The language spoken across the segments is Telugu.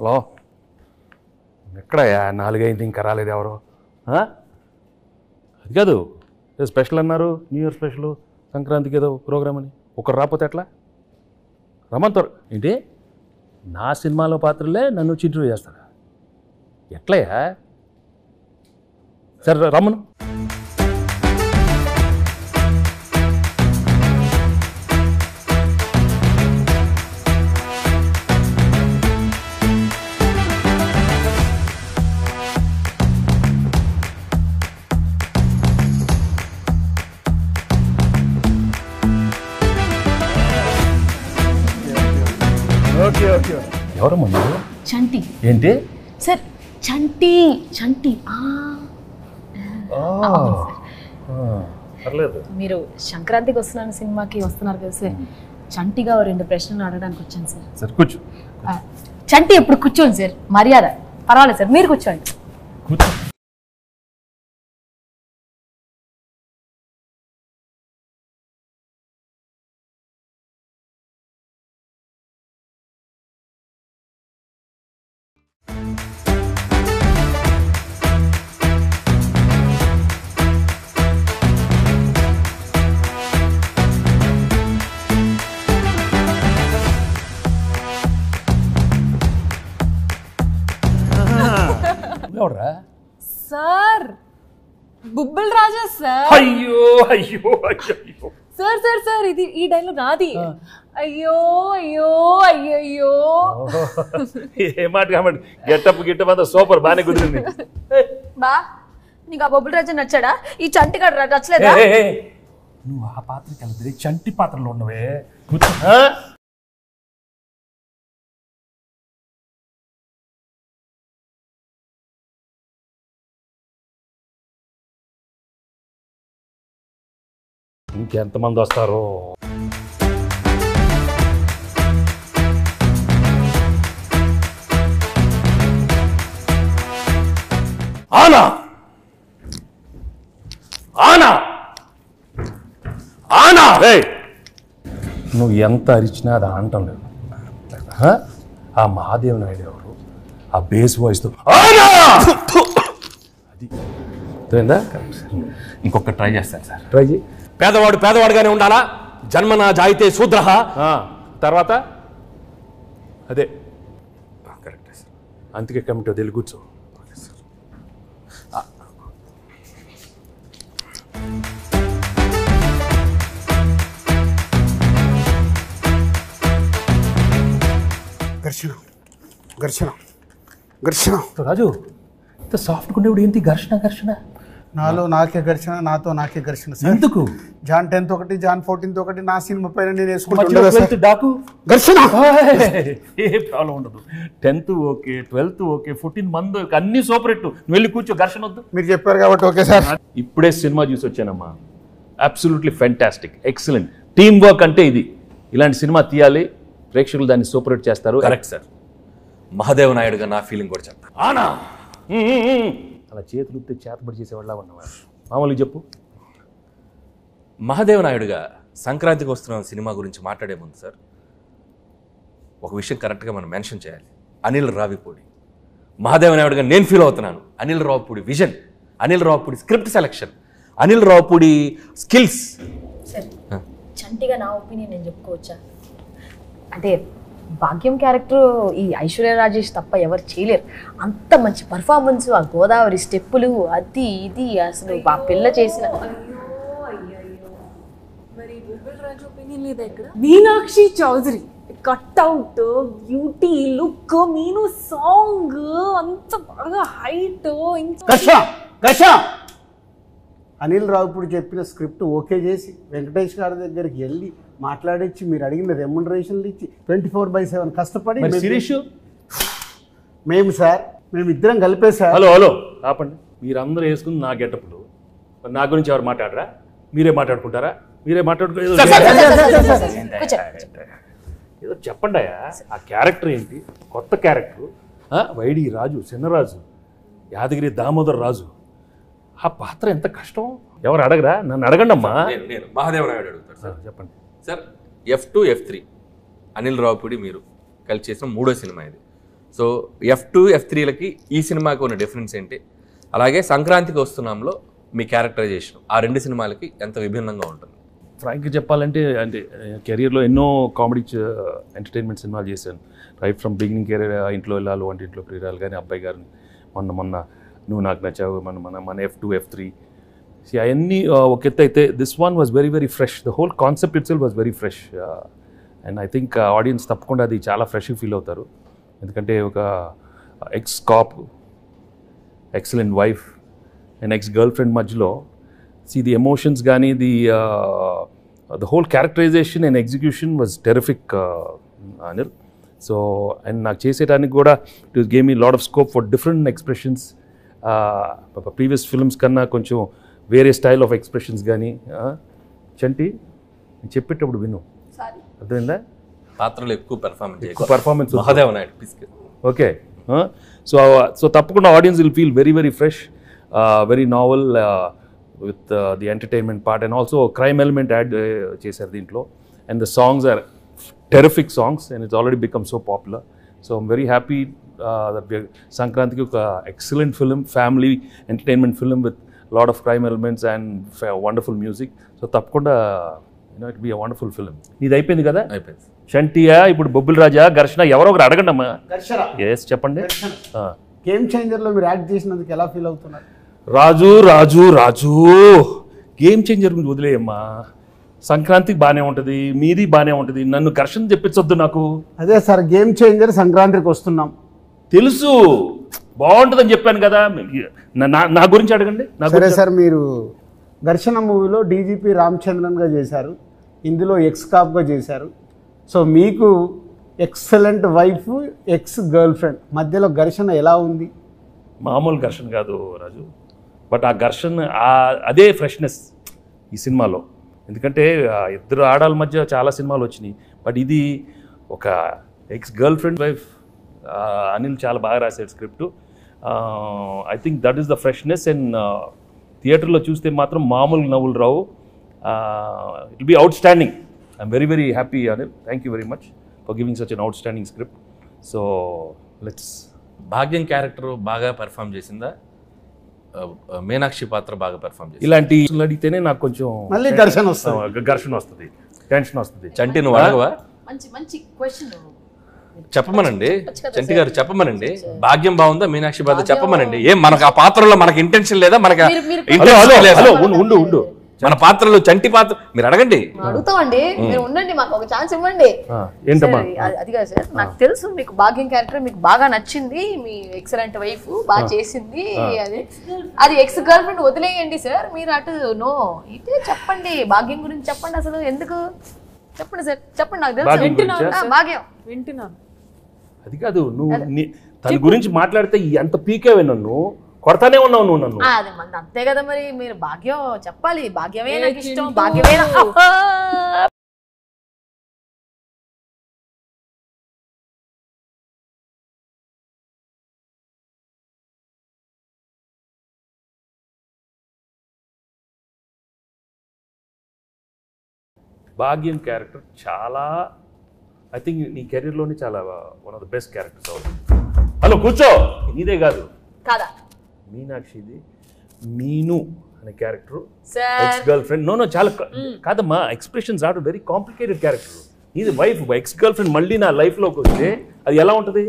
హలో, ఎక్కడయ్యా 4 అయింది ఇంకా రాలేదు ఎవరు? అది కాదు, స్పెషల్ అన్నారు, న్యూ ఇయర్ స్పెషల్, సంక్రాంతికి ఏదో ప్రోగ్రామ్ అని. ఒకరు రాకపోతే ఎట్లా? రమ్మంటారు ఏంటి? నా సినిమాలో పాత్రలే నన్ను వచ్చి ఇంటర్వ్యూ చేస్తారా? ఎట్లయ్యా? సరే రమ్మను. ఎవరమ్మా మీరు? చంటి. ఏంటి సార్? చంటి. చంటి. పర్లేదు. మీరు సంక్రాంతికి వస్తున్నాను సినిమాకి వస్తున్నారు కదా సార్, చంటిగా 2 ప్రశ్నలు అడగడానికి వచ్చాను సార్. సరే కూర్చో. చంటి ఎప్పుడు కూర్చోండి సార్, మర్యాద. పర్వాలేదు సార్, మీరు కూర్చోండి. కూర్చో. ఎవడరా? సార్, బుబ్బుల్ రాజా సార్. అయ్యో అయ్యో అయ్యో సార్ సార్ సార్, ఇది ఈ డైలాగ్ నాది. అయ్యో అయ్యో అయ్యో. ఏ మాట కాబట్టి గెట్టప్ అంతా సూపర్, బాగానే కుదిరింది. బా, నీకు ఆ బొబ్బుల్ రాజా నచ్చాడా? ఈ చంటి గారు నచ్చలేదా? నువ్వు ఆ పాత్రకి వెళ్తే చంటి పాత్రలో ఉన్నవే. ఇంకెంతమంది వస్తారో? ఆనా ఆనా ఆనా. నువ్వు ఎంత అరిచినా అది అంటం లేదు. ఆ మహాదేవ్ నాయుడు ఎవరు? ఆ బేస్ వాయిస్తో ఆనా అది అర్థమైందా? ఇంకొక ట్రై చేస్తాను సార్. ట్రై చేయి. పేదవాడు పేదవాడుగానే ఉండాలా? జన్మనా జాయితే శూద్రః. తర్వాత అదే కరెక్టే సార్. అందుకే కమిటీ వదిలి కూర్చో. ఘర్షణ ఘర్షణ ఘర్షణ. రాజు, ఇంత సాఫ్ట్గా ఉండేవాడు ఏంటి ఘర్షణ ఘర్షణ? నాలో నాకే ఘర్షణ, నాతో నాకే ఘర్షణ. ఎందుకు? జాన్ 10th ఒకటి, జాన్ 14th ఒకటి, నా సినిమా పైన నేను డాకు ఘర్షణ. ఏ ప్రాబ్లం ఉండదు. 10th ఓకే, 12th ఓకే, 14 మంది అన్ని సూపర్ హిట్. నువ్వు వెళ్ళి కూర్చో, ఘర్షణ వద్దు. మీరు చెప్పారు కాబట్టి ఓకే సార్. ఇప్పుడే సినిమా చూసి వచ్చానమ్మా. Absolutely fantastic, excellent. Team work అంటే ఇది. ఇలాంటి సినిమా తీయాలి, ప్రేక్షకులు దాన్ని సూపర్ హిట్ చేస్తారు. Correct sir. మహాదేవ్ నాయుడుగా నా ఫీలింగ్ కూడా చెప్తా. ఆనా అలా చేతులు ఉత్తే చేతబడి చేసేవాళ్ళ ఉన్నవాడు. మామూలుగా చెప్పు. మహాదేవ్ నాయుడుగా సంక్రాంతికి వస్తున్న సినిమా గురించి మాట్లాడే ముందు సార్, ఒక విషయం కరెక్ట్గా మనం మెన్షన్ చేయాలి. అనిల్ రావిపూడి. మహాదేవ్ నాయుడుగా నేను ఫీల్ అవుతున్నాను. Anil Ravipudi vision, Anil Ravipudi script selection, Anil Ravipudi skills. Sir, చంటిగా నా ఒపీనియన్ నేను చెప్పుకోవచ్చా? అంటే భాగ్యం క్యారెక్టర్ ఈ ఐశ్వర్య రాజేష్ తప్ప ఎవరు చేయలేరు. అంత మంచి పర్ఫార్మెన్స్, ఆ గోదావరి స్టెప్పులు, అది ఇది అసలు ఆ పిల్ల చేసిన. Meenakshi Chaudhary cutout, beauty, look, Meenu song అంత బాగా హైట్. అనిల్ రావిపూడి చెప్పిన స్క్రిప్ట్ ఓకే చేసి వెంకటేష్ గారి దగ్గరికి వెళ్ళి మాట్లాడించి మీరు అడిగిన రెమ్యునరేషన్లు ఇచ్చి 24/7 కష్టపడి మేము సార్, మేమిద్దరం కలిపే సార్. హలో ఆపండి. మీరందరూ వేసుకుని నా గెటప్లు, నా గురించి ఎవరు మాట్లాడరా? మీరే మాట్లాడుకుంటారా? మీరే మాట్లాడుకో. ఏదో చెప్పండి. ఆ క్యారెక్టర్ ఏంటి? కొత్త క్యారెక్టర్. వైడి రాజు, చిన్నరాజు, యాదగిరి దామోదర్ రాజు. ఆ పాత్ర ఎంత కష్టం. ఎవరు అడగరా? నన్ను అడగండి అమ్మా. నేను మహాదేవ్ నాయుడు అడుగుతాను సార్. చెప్పండి sir. F2, F3 Anil Ravipudi మీరు కలిసి చేసిన 3వ సినిమా ఇది. సో F2 F3లకి ఈ సినిమాకి ఉన్న డిఫరెన్స్ ఏంటి, అలాగే సంక్రాంతికి వస్తున్నాంలో మీ క్యారెక్టరైజేషన్ ఆ 2 సినిమాలకి ఎంత విభిన్నంగా ఉంటుంది? ఫ్రాంక్గా చెప్పాలంటే అంటే కెరియర్లో ఎన్నో కామెడీ ఎంటర్టైన్మెంట్ సినిమాలు చేశాను. రైట్ ఫ్రమ్ బిగినింగ్ కెరీర్, ఇంట్లో వెళ్ళాలి, వంటింట్లో ప్రియురాలు కానీ, అబ్బాయి గారిని, మొన్న నువ్వు నాకు నచ్చావు, మన F2 F3 అవన్నీ ఒక ఎత్తు అయితే this one was very very fresh. The whole concept it self was very fresh and I think audience తప్పకుండా అది చాలా ఫ్రెష్గా ఫీల్ అవుతారు. ఎందుకంటే ఒక X cap, excellent wife and ex girl friend మధ్యలో ది ఎమోషన్స్ కానీ the whole characterization and execution was terrific, Anil. So and నాకు చేసేటానికి కూడా it gave me a lot of scope for different expressions. Previous films కన్నా కొంచెం వేరే స్టైల్ ఆఫ్ ఎక్స్ప్రెషన్స్ కానీ. చంటి నేను చెప్పేటప్పుడు విను, అర్థమైందా? పాత్రలు ఎక్కువ performance Mahadev Naidu. Okay, so తప్పకుండా audience will feel very very fresh, very novel with the entertainment part and also crime element add చేశారు దీంట్లో. And the songs are terrific songs and it's already become so popular. So I'm very happy that we are సంక్రాంతికి ఒక excellent film, family entertainment film with lot of crime elements and wonderful music. So తప్పకుండా it will be a wonderful film. ఇది అయిపోయింది కదా? అయిపోయింది. షంటియా, ఇప్పుడు బొబ్బిల్ రాజా, ఘర్షణ, ఎవరో ఒకరు అడగండి అమ్మా. ఎస్ చెప్పండి. గేమ్ చేంజర్లో మీరు యాక్ట్ చేసినందుకు ఎలా ఫీల్ అవుతున్నారు? రాజు గేమ్ చేంజర్ గురించి వదిలేయమ్మా. సంక్రాంతికి బాగానే ఉంటుంది, మీది బాగానే ఉంటుంది, నన్ను ఘర్షణ చెప్పించొద్దు నాకు. అదే సార్, గేమ్ చేంజర్ సంక్రాంతికి వస్తున్నాం తెలుసు, బాగుంటుందని చెప్పాను కదా. నా గురించి అడగండి. సరే సార్, మీరు ఘర్షణ మూవీలో డీజీపీ రామచంద్రన్గా చేశారు, ఇందులో ఎక్స్ కాప్గా చేశారు. సో మీకు excellent wife, ex girl friend మధ్యలో ఘర్షణ ఎలా ఉంది? మామూలు ఘర్షణ కాదు రాజు, బట్ ఆ ఘర్షణ అదే ఫ్రెష్నెస్ ఈ సినిమాలో. ఎందుకంటే ఇద్దరు ఆడాల మధ్య చాలా సినిమాలు వచ్చినాయి, బట్ ఇది ఒక ex girlfriend wife. Anil చాలా బాగా రాశాడు script. I think that is the freshness. And థియేటర్లో చూస్తే మాత్రం మామూలు నవ్వులు రావు. It be outstanding. I'm very very happy Anil. Thank you very much for giving such an outstanding script. So let's. భాగ్యం క్యారెక్టర్ బాగా పెర్ఫామ్ చేసిందా, మీనాక్షి పాత్ర బాగా పెర్ఫామ్ చేసింది? ఇలాంటి అడిగితేనే నాకు కొంచెం మళ్ళీ ఘర్షణ వస్తుంది, టెన్షన్ వస్తుంది. చంటి నువ్వు అడగవా? మంచి క్వశ్చన్ చెప్పమనండి, చంటి గారు చెప్పమనండి. భాగ్యం బాగుందా, మీనాక్షి పాత్ర చెప్పమనండి. ఏం మనకు ఆ పాత్రలో మనకి ఇంటెన్షన్ లేదా? మనకి ఉండు, మన పాత్రలో చంటి పాత్ర మీరు అడగండి. అడుగుతామండి, మీరు ఉండండి, మాకు ఒక ఛాన్స్ ఇవ్వండి. అది కాదు సార్, నాకు తెలుసు మీకు భాగ్యం క్యారెక్టర్ మీకు బాగా నచ్చింది, మీ ఎక్సలెంట్ వైఫ్ బాగా చేసింది, అది ఎక్స్ గర్ల్ ఫ్రెండ్ వదిలేయండి సార్. మీరు అటు నో ఇటే చెప్పండి, భాగ్యం గురించి చెప్పండి. అసలు ఎందుకు చెప్పండి సార్, చెప్పండి. నాకు తెలుసు భాగ్యం వింటున్నాను. అది కాదు, నువ్వు తన గురించి మాట్లాడితే ఎంత పీకేవే, నన్ను కొడతానే ఉన్నావు నువ్వు నన్ను. అది మన అంతే కదా మరి, మీరు భాగ్యం చెప్పాలి. భాగ్యమే నాకు ఇష్టం, భాగ్యమే భాగ్యం క్యారెక్టర్ చాలా, ఐ థింక్ నీ కెరీర్లోనే చాలా one of the best characters అవుతుంది. హలో కూర్చో, నీదే కాదు కాదా మీనాక్షిది. మీను అనే character ex girlfriend. No చాలా కాదమ్మా, expressions are very complicated character. ఇది వైఫ్, ఎక్స్ గర్ల్ ఫ్రెండ్ మళ్ళీ నా లైఫ్లోకి వస్తే అది ఎలా ఉంటుంది?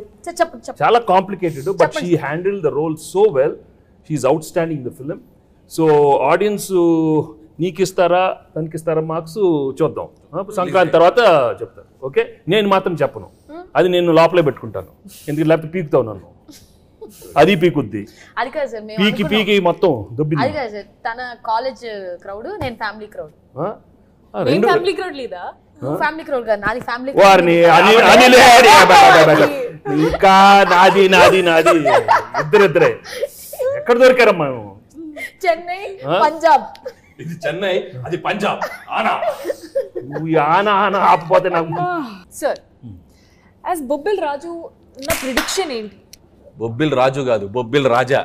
చాలా complicated, but she handle the role so well. She's outstanding the film. So audience నీకు ఇస్తారా తనకి ఇస్తారా మార్క్స్ చూద్దాం, సంక్రాంతి తర్వాత చెప్తారు. ఓకే, నేను మాత్రం చెప్పను, అది నేను లోపలే పెట్టుకుంటాను. ఎందుకు లేకపోతే పీకుతావు నన్ను, అది పీకుద్ది. అది కాదు సార్, పీకి మొత్తం దుబ్బి. అది కాదు సార్, తన కాలేజ్ క్రౌడ్, నేను ఫ్యామిలీ క్రౌడ్. ఫ్యామిలీ క్రౌడ్ లేదా? ఫ్యామిలీ క్రౌడ్ కాదు, నాది ఫ్యామిలీ. వారిని ఇంకా నాది ఇద్దరిద్దరే. ఎక్కడ దొరికారమ్మా? చెన్నై, పంజాబ్. ఇది చెన్నై, అది పంజాబ్. ఆనా నువ్వు ఆనా ఆపపోతే నాకు. సార్ యాజ్ బొబ్బిల్ రాజు నా ప్రిడిక్షన్ ఏంటి? బొబ్బిల్ రాజు కాదు, బొబ్బిల్ రాజా.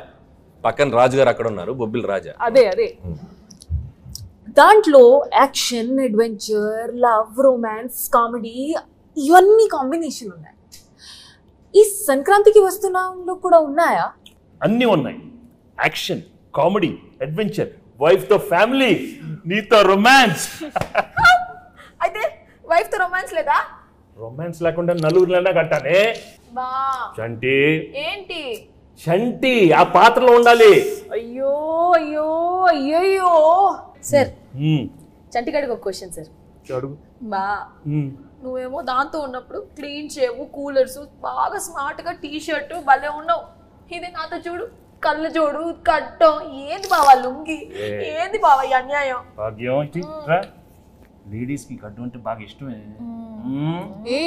పక్కన రాజు గారు అక్కడ ఉన్నారు, బొబ్బిల్ రాజా. అదే దాంట్లో action, adventure, love, romance, comedy ఇవన్నీ కాంబినేషన్ ఉన్నాయి. ఈ సంక్రాంతికి వస్తున్నాంలో కూడా ఉన్నాయా? అన్నీ ఉన్నాయి. యాక్షన్, కామెడీ, అడ్వెంచర్, వైఫ్ తో ఫ్యామిలీ, నీతో రొమాన్స్. అయితే వైఫ్ తో రొమాన్స్ లేదా? రొమాన్స్ లేకుండా నలుగురిలోనే కట్టానే. బా చంటి ఏంటి? చంటి ఆ పాత్రలో ఉండాలి. అయ్యో అయ్యో అయ్యో సార్, చంటిగాడికి ఒక క్వశ్చన్ సార్. అడుగు. బా నువ్వేమో దాంతో ఉన్నప్పుడు క్లీన్ షేవ్, కూలర్స్, బాగా స్మార్ట్ గా టీ షర్ట్ భలే ఉన్నావు. ఇది నాతో చూడు, కళ్ళు చూడు, కట్టం. ఏంది బావా లుంగి? ఏంది బావా ఈ అన్యాయం? భాగ్యం లేడీస్ కి కట్టు అంటే బాగా ఇష్టమే. ఏ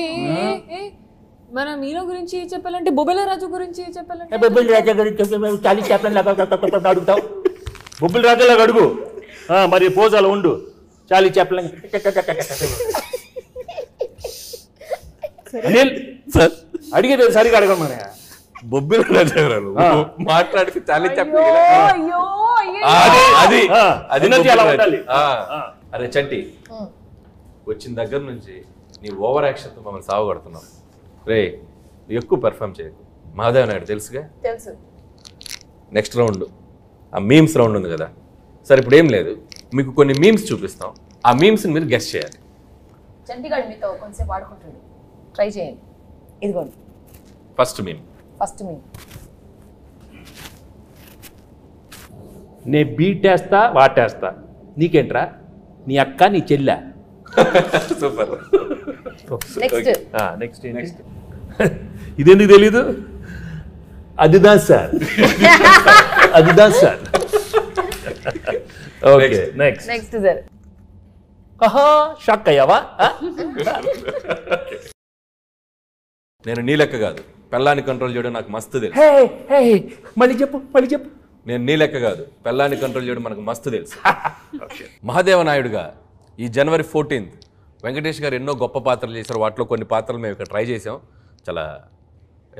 మన మీనో గురించి చెప్పాలంటే బొబ్బిలి రాజు గురించి చెప్పాలంటే బొబ్బిలి రాజా గురించి చాలీ చెప్పండి అడుగుతావు. బొబ్బిలి రాజాలాగా అడుగు. మరి పోజాలు ఉండు. చాలీ చెప్పలేం. అనిల్ సార్ అడిగేది సరిగా అడగం మన బొబ్బిలి రాజా గారు మాట్లాడికి చాలా చెప్పి అయ్యో అది అది ఎనర్జీ అలా ఉండాలి. అరే చంటి, వచ్చిన దగ్గర నుంచి నీ ఓవర్ యాక్షన్తో మమ్మల్ని సాగుకొడుతున్నావు. రే ఎక్కువ పెర్ఫామ్ చేయకు. మహాదేవ్ నాయుడు తెలుసుగా, తెలుసు. నెక్స్ట్ రౌండ్ ఆ మీమ్స్ రౌండ్ ఉంది కదా సార్. ఇప్పుడు ఏం లేదు, మీకు కొన్ని మీమ్స్ చూపిస్తాం. ఆ మీమ్స్ని మీరు గెస్ట్ చేయాలి. చంటిగాడు మీతో కొంచెంసేపు ఆడుకుంటాడు, ట్రై చేయండి. ఇదిగోండి ఫస్ట్ మీమ్. ఫస్ట్ మీ నే బీటేస్తా వాటేస్తా, నీకేంట్రా? నీ అక్క నీ చెల్లె. సూపర్. నెక్స్ట్ నెక్స్ట్ నెక్స్ట్ ఇదెందుకు తెలీదు? అదిదా సార్, అదిదా sir. Okay next. Next sir. Shock అయ్యావా? నేను నీ లెక్క కాదు, పెళ్ళాన్ని కంట్రోల్ చేయడం నాకు మస్తు తెలుసు. మళ్ళీ చెప్పు, మళ్ళీ చెప్పు. నేను నీ లెక్క కాదు, పెళ్ళాన్ని కంట్రోల్ చేయడం మనకు మస్తు తెలుసు. మహాదేవ నాయుడుగా ఈ జనవరి 14th వెంకటేష్ గారు ఎన్నో గొప్ప పాత్రలు చేశారు. వాటిలో కొన్ని పాత్రలు మేము ఇక్కడ ట్రై చేసాం. చాలా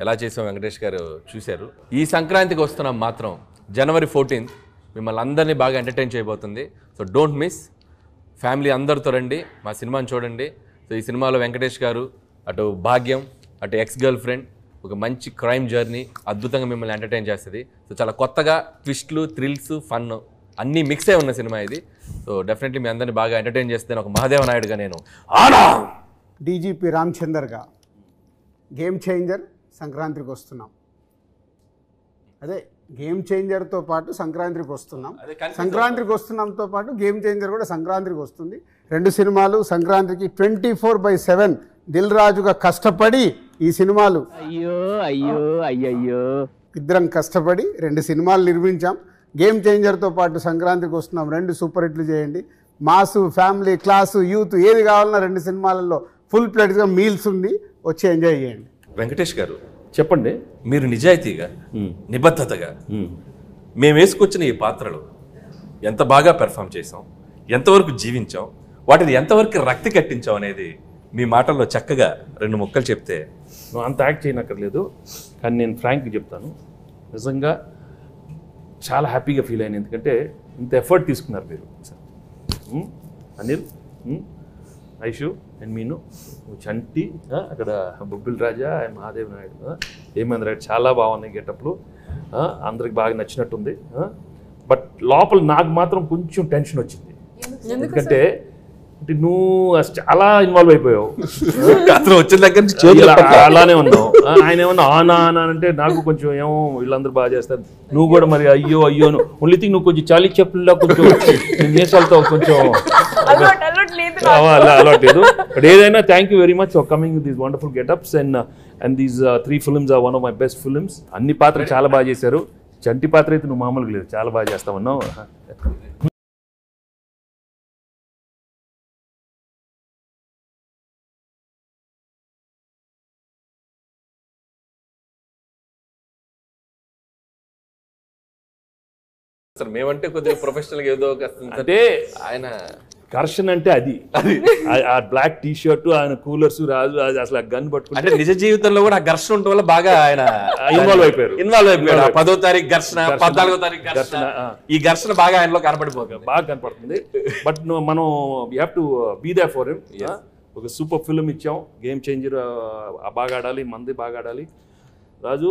ఎలా చేసాం వెంకటేష్ గారు చూశారు. ఈ సంక్రాంతికి వస్తున్నాం మాత్రం జనవరి 14th మిమ్మల్ని అందరినీ బాగా ఎంటర్టైన్ చేయబోతుంది. So don't miss. ఫ్యామిలీ అందరితో రండి, మా సినిమాని చూడండి. సో ఈ సినిమాలో వెంకటేష్ గారు, అటు భాగ్యం, అటు ఎక్స్ గర్ల్ ఫ్రెండ్, ఒక మంచి క్రైమ్ జర్నీ అద్భుతంగా మిమ్మల్ని ఎంటర్టైన్ చేస్తుంది. సో చాలా కొత్తగా ట్విస్ట్లు, థ్రిల్స్, ఫన్ అన్నీ మిక్స్ అయి ఉన్న సినిమా ఇది. సో డెఫినెట్లీ మీ అందరినీ బాగా ఎంటర్టైన్ చేస్తే ఒక మహాదేవ నాయుడుగా నేను డీజీపీ రామచందర్గా గేమ్ చేంజర్ సంక్రాంతికి వస్తున్నాం. అదే గేమ్ చేంజర్తో పాటు సంక్రాంతికి వస్తున్నాం. సంక్రాంతికి వస్తున్నాంతో పాటు గేమ్ చేంజర్ కూడా సంక్రాంతికి వస్తుంది. రెండు సినిమాలు సంక్రాంతికి 24/7 దిల్ రాజుగా కష్టపడి ఈ సినిమాలు ఇద్దరం కష్టపడి రెండు సినిమాలు నిర్మించాం. గేమ్ చేంజర్తో పాటు సంక్రాంతికి వస్తున్నాం. రెండు సూపర్ హిట్లు చేయండి. మాసు, ఫ్యామిలీ, క్లాసు, యూత్ ఏది కావాలన్నా రెండు సినిమాలలో ఫుల్ ప్లేట్గా మీల్స్ ఉంది, వచ్చి ఎంజాయ్ చేయండి. వెంకటేష్ గారు చెప్పండి. మీరు నిజాయితీగా, నిబద్ధతగా మేము వేసుకొచ్చిన ఈ పాత్రలు ఎంత బాగా పెర్ఫామ్ చేసాం, ఎంతవరకు జీవించాం, వాటిని ఎంతవరకు రక్తి కట్టించాం అనేది మీ మాటల్లో చక్కగా రెండు ముక్కలు చెప్తే. నువ్వు అంత యాక్ట్ చేయనక్కర్లేదు, కానీ నేను ఫ్రాంక్గా చెప్తాను. నిజంగా చాలా హ్యాపీగా ఫీల్ అయ్యాను. ఎందుకంటే ఇంత ఎఫర్ట్ తీసుకున్నారు మీరు. అనిల్, ఐషు అండ్ మీను, చంటి, అక్కడ బొబ్బిలి రాజా అండ్ మహాదేవ్ నాయుడు, హేమంత్ రెడ్డి చాలా బాగున్నాయి గెటప్లు. అందరికి బాగా నచ్చినట్టుంది. బట్ లోపల నాకు మాత్రం కొంచెం టెన్షన్ వచ్చింది. ఎందుకంటే నువ్వు చాలా ఇన్వాల్వ్ అయిపోయావు. అతను వచ్చిన దగ్గర నుంచి అలానే ఉన్నావు. ఆయన ఏమన్నా ఆనా ఆనా అంటే నాకు కొంచెం ఏమో వీళ్ళందరూ బాగా చేస్తారు, నువ్వు కూడా మరి అయ్యో అయ్యో ఓన్లీ థింగ్ నువ్వు కొంచెం చాలీ చెప్పుల్లో కొంచెం నేసాలతో కొంచెం అలవాటు లేదు. బట్ ఏదైనా thank you very much for coming with these wonderful getups and these 3 films are one of my best films. అన్ని పాత్రలు చాలా బాగా చేశారు. చంటి పాత్ర అయితే నువ్వు మామూలుగా లేదు, చాలా బాగా చేస్తామన్నావు. సార్ మేమంటే కొద్దిగా ప్రొఫెషనల్ ఏదో అంటే ఆయన ఘర్షణ అంటే అది ఆ బ్లాక్ టీ షర్ట్, ఆయన కూలర్స్, రాజు అసలు ఆ గన్ పట్టుకుంటే అంటే నిజ జీవితంలో కూడా ఆ ఘర్షణ ఉండటం వల్ల బాగా ఆయన ఇన్వాల్వ్ అయిపోయారు. 10వ తారీఖు ఘర్షణ, 14వ తారీఖు ఘర్షణ, ఈ ఘర్షణ బాగా ఆయనలో కనపడిపోతుంది, బాగా కనపడుతుంది. బట్ మనం we have to be there for him. ఒక సూపర్ ఫిల్మ్ ఇచ్చాం, గేమ్ చేంజర్ బాగా ఆడాలి, మంది బాగా ఆడాలి. Raju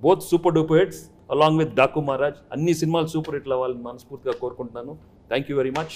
both super duper hits along with Daaku Maharaj అన్ని సినిమాలు సూపర్ హిట్లు అవ్వాలని మనస్ఫూర్తిగా కోరుకుంటున్నాను. Thank you very much.